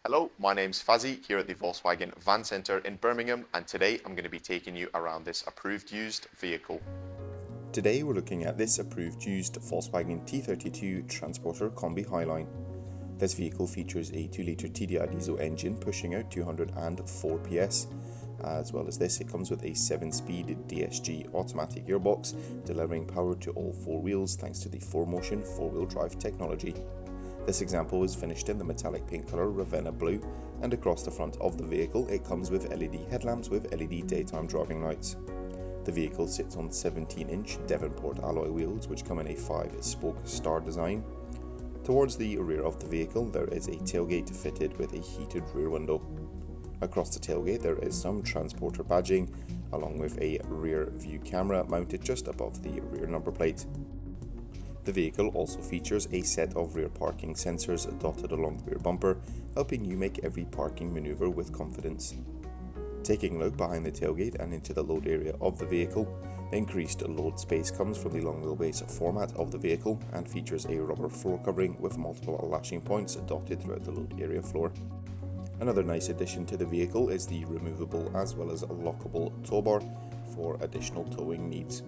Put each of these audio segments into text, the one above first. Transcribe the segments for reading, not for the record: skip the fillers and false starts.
Hello, my name's Fazzy here at the Volkswagen Van Centre in Birmingham, and today I'm going to be taking you around this approved used vehicle. Today we're looking at this approved used Volkswagen T32 Transporter Kombi Highline. This vehicle features a 2-litre TDI diesel engine pushing out 204 PS. As well as this, it comes with a 7-speed DSG automatic gearbox, delivering power to all four wheels thanks to the 4MOTION 4-wheel drive technology. This example is finished in the metallic paint colour Ravenna Blue, and across the front of the vehicle it comes with LED headlamps with LED daytime driving lights. The vehicle sits on 17-inch Devonport alloy wheels which come in a 5-spoke star design. Towards the rear of the vehicle there is a tailgate fitted with a heated rear window. Across the tailgate there is some transporter badging along with a rear view camera mounted just above the rear number plate. The vehicle also features a set of rear parking sensors dotted along the rear bumper, helping you make every parking maneuver with confidence. Taking a look behind the tailgate and into the load area of the vehicle, the increased load space comes from the long wheelbase format of the vehicle and features a rubber floor covering with multiple lashing points dotted throughout the load area floor. Another nice addition to the vehicle is the removable as well as lockable towbar for additional towing needs.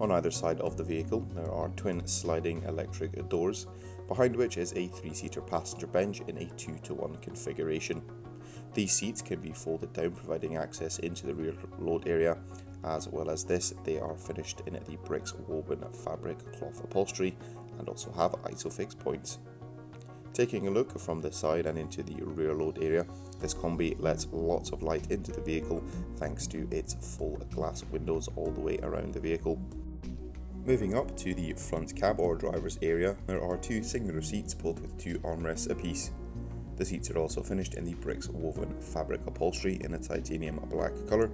On either side of the vehicle there are twin sliding electric doors, behind which is a 3-seater passenger bench in a 2-to-1 configuration. These seats can be folded down, providing access into the rear load area. As well as this, they are finished in the bricks woven fabric cloth upholstery and also have isofix points. Taking a look from the side and into the rear load area, this Kombi lets lots of light into the vehicle thanks to its full glass windows all the way around the vehicle. Moving up to the front cab or driver's area, there are 2 singular seats, both with 2 armrests apiece. The seats are also finished in the bricks woven fabric upholstery in a titanium black colour.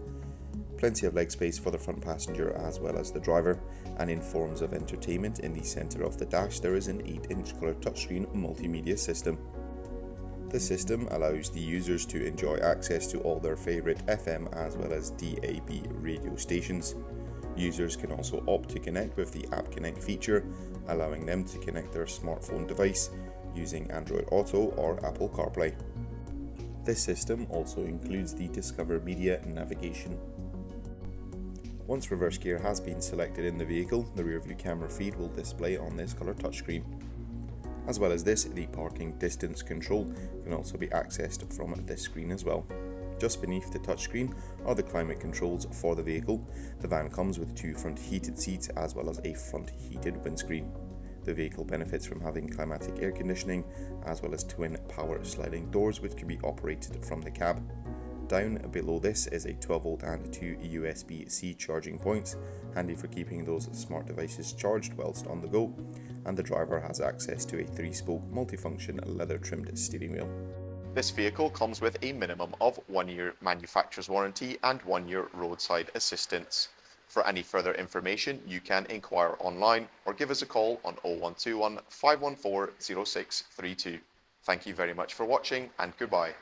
Plenty of leg space for the front passenger as well as the driver, and in forms of entertainment in the centre of the dash there is an 8-inch colour touchscreen multimedia system. This system allows the users to enjoy access to all their favourite FM as well as DAB radio stations. Users can also opt to connect with the App Connect feature, allowing them to connect their smartphone device using Android Auto or Apple CarPlay. This system also includes the Discover Media navigation. Once reverse gear has been selected in the vehicle, the rear view camera feed will display on this colour touchscreen. As well as this, the parking distance control can also be accessed from this screen as well. Just beneath the touchscreen are the climate controls for the vehicle. The van comes with 2 front heated seats as well as a front heated windscreen. The vehicle benefits from having climatic air conditioning as well as twin power sliding doors which can be operated from the cab. Down below this is a 12V and 2 USB-C charging points, handy for keeping those smart devices charged whilst on the go, and the driver has access to a 3-spoke multifunction leather trimmed steering wheel. This vehicle comes with a minimum of 1 year manufacturer's warranty and 1 year roadside assistance. For any further information you can inquire online or give us a call on 0121 514 0632. Thank you very much for watching and goodbye.